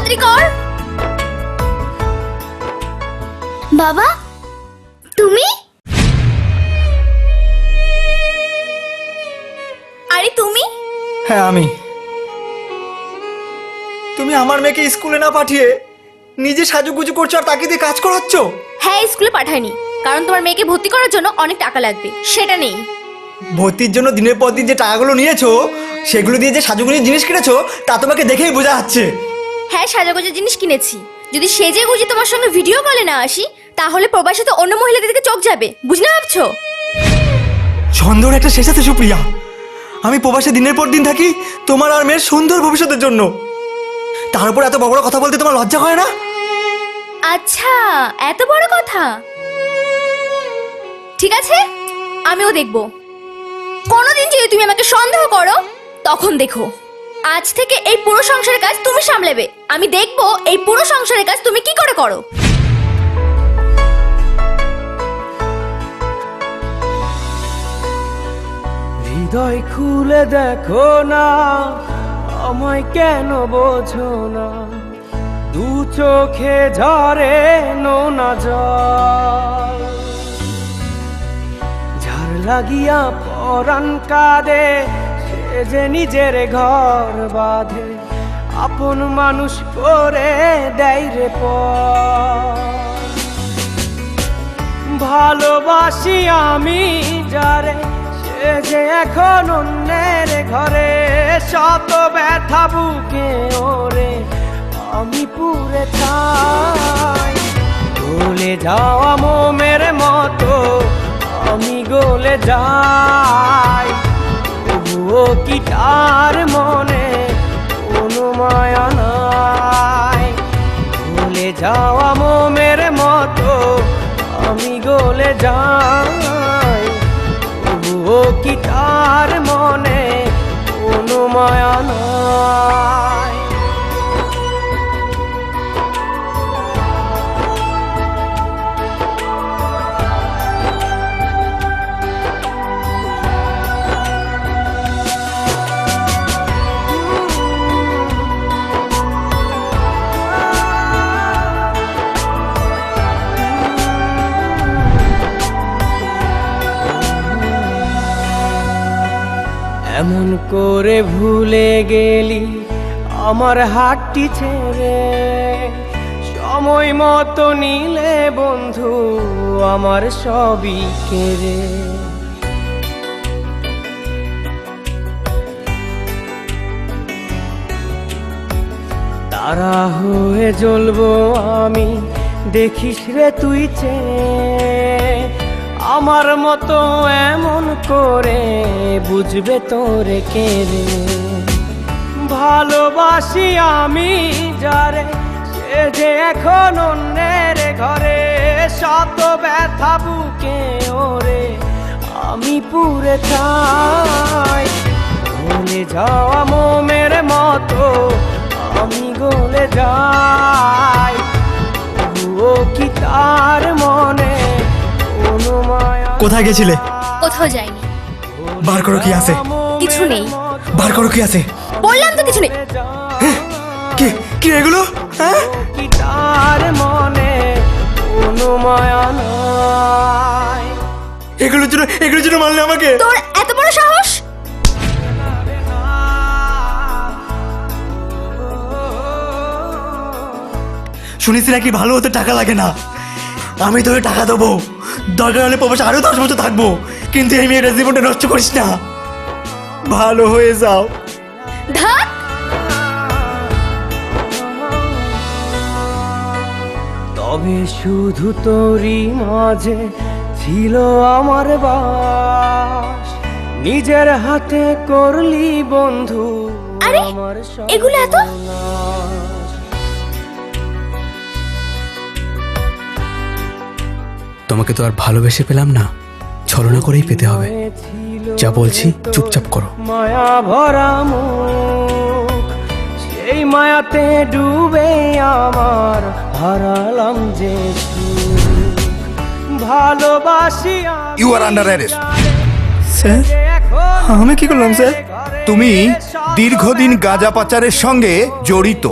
তাড়াতাড়ি কর। বাবা তুমি? আরে তুমি? হ্যাঁ আমি। তুমি আমার মেয়েকে স্কুলে না পাঠিয়ে নিজে সাজুগুজু করছো আর তাকে দিয়ে কাজ করাচ্ছ? হ্যাঁ, স্কুলে পাঠাইনি, কারণ তোমার মেয়েকে ভর্তি করার জন্য অনেক টাকা লাগবে, সেটা নেই। ভর্তির জন্য দিনের পর দিন যে টাকাগুলো নিয়েছো, সেগুলো দিয়ে যে সাজুগুজু জিনিস কিনেছো, তা তোমাকে দেখেই বোঝা যাচ্ছে। হ্যাঁ, সাজাগোজা জিনিস কিনেছি। যদি সেজে গুজে তোমার সঙ্গে ভিডিও কলে না আসি, তাহলে প্রবাসে অন্য মহিলাদের দিকে চোখ যাবে, বুঝলে ভাবছো? সন্দেহের একটা শেষ আছে সুপ্রিয়া। আমি প্রবাসে দিনের পর দিন থাকি তোমার আর মেয়ের সুন্দর ভবিষ্যতের জন্য। তার উপর এত বড় বড় কথা বলতে তোমার লজ্জা হয় না? আচ্ছা, এত বড় কথা। ঠিক আছে, আমিও দেখব। কোনোদিন যদি তুমি আমাকে সন্দেহ করো, তখন দেখো আজ থেকে এই পুরো সংসারের কাজ তুমি সামলাবে। আমি দেখব এই পুরো সংসারের কাজ তুমি কি করে করো। হৃদয় খুলে দেখো না, আমায় কেন বোঝো না? দু চোখে ঝরে নোনা জল, ঝাড় লাগিয়া পরাণ কাঁদে, সে যে নিজের ঘর বাঁধে, আপন মানুষ করে দেয় রে পর। ভালোবাসি আমি যারে, সে যে এখন অন্যের ঘরে, শত ব্যথা বুকে ওরে আমি পুরে চাই। গলে যাওয়া মোমের মতো আমি গলে যাই, তবুও কি তার মনে কোনো মায়া নাই? গলে যাওয়া মোমের মতো আমি গলে যাই, তবুও কি তার মনে কোনো মায়া নাই? এমন করে ভুলে গেলি আমার হাতটি ছেড়ে, সময় মতো নিলে বন্ধু আমার সবই কেড়ে। তারা হয়ে জ্বলবো আমি, দেখিস রে তুই চেয়ে, আমার মতো এমন করে বুঝবে তোরে কে রে? ভালোবাসি আমি যারে, সে যে এখন অন্যের ঘরে, শত ব্যথা বুকে ওরে আমি পুরে চাই। গলে যাওয়া মোমের মতো আমি গলে যাই, ও কি তার মনে কোনো মায়া? কোথায় গেছিলে? কোথাও যাইনি। বার করো কি আছে। কিছু নেই। বার করো কি আছে। বললাম তো কিছু নেই। কি কি এগুলো? হ্যাঁ, কি তার মনে কোনো মায়া নাই? এগুলোর জন্য মারলে আমাকে? তোর এত বড় সাহস! শুনেছি নাকি ভালো হতে টাকা লাগে না। আমি তোরে টাকা দেবো, দরকার হলে প্রবাসে আরো 10 বছর থাকবো, কিন্তু এই মেয়ের জীবনটা নষ্ট করিস না। ভালো হয়ে যাও। ধাত! তবে শুধু তোরই মাঝে ছিল আমার বাস, নিজের হাতে করলি বন্ধু আরে, আমার এগুলো এত? সর্বনাশ। তোমাকে তো আর ভালোবেসে পেলাম না, ছলনা করেই পেতে হবে। যা বলছি চুপচাপ করো। মায়া ভরা মুখ, সেই মায়াতে ডুবে আমার হারালাম যে সুখ। ভালোবাসি you are under arrest. Sir, আমি কি করলাম স্যার? তুমি দীর্ঘদিন গাঁজা পাচারের সঙ্গে জড়িত।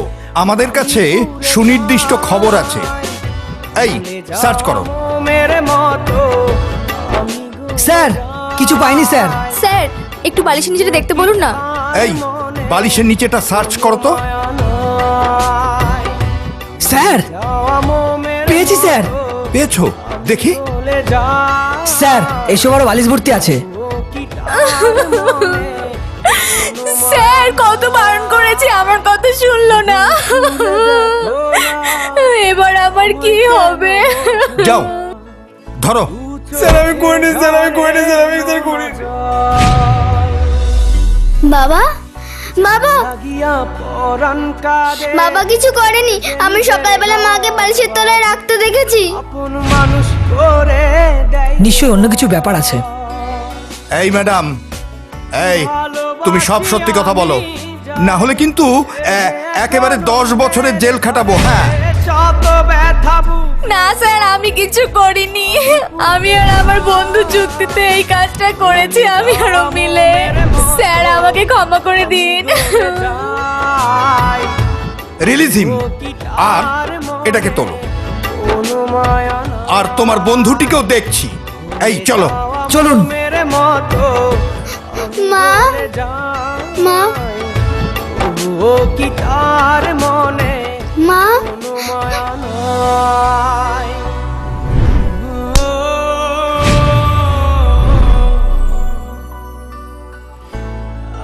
আমাদের কাছে সুনির্দিষ্ট খবর আছে। এই সার্চ করো। মেরে মতো স্যার কিছু পাইনি স্যার। স্যার একটু বালিশের নিচে দেখতে বলুন না। এই বালিশের নিচেটা সার্চ করো তো। স্যার পেয়েছি স্যার। পেয়েছো? দেখি। চলে যা স্যার এসব আরো বালিশ ভর্তি আছে। স্যার কত বারণ করেছি, আমার কথা শুনলো না। এবার আমার কি হবে? যাও ধরো। স্যার আমি করিনি স্যার, আমি করিনি স্যার, আমি স্যার করিনি। বাবা, বাবা, গিয়া পরান কাঁদে বাবা কিছু করেনি। আমি সকালবেলা মাকে বালিশের তলায় রাখতে দেখেছি। আপন মানুষ করে দেয় নিশ্চয়ই অন্য কিছু ব্যাপার আছে। এই ম্যাডাম, এই তুমি সব সত্যি কথা বলো, না হলে কিন্তু একেবারে 10 বছরের জেল খাটাবো। হ্যাঁ যত ব্যথা বুক না স্যার, আমি কিছু করিনি। আমি আর আমার বন্ধু যুক্তিতে এই কাজটা করেছি, আমি আরো মিলে। স্যার আমাকে ক্ষমা করে দিন। যায় রিলিজ হিম। আর এটাকে তোলো। কোনো মায়া না আর তোমার বন্ধুটিকেও দেখছি। এই চলো। চলুন। মেরে মতো মা, মা, ও কি তার মনে মা, কোনো মায়া নাই।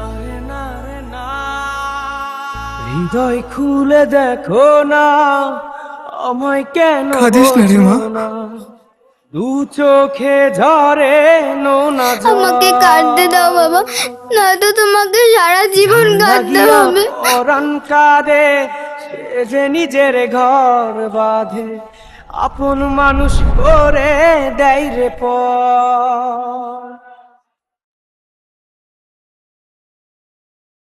আরে না রে না, হৃদয় খুলে দেখো না, আমায় কেন কাঁদিস না রে মা। বোঝো না? দু চোখে ঝরে নোনা জল। আমাকে কাঁদতে দাও বাবা, নয়তো তোমাকে সারা জীবন কাঁদতে হবে। অরান কাঁদে সে যে নিজের ঘর বাঁধে, আপন মানুষ করে দেয় রে পর।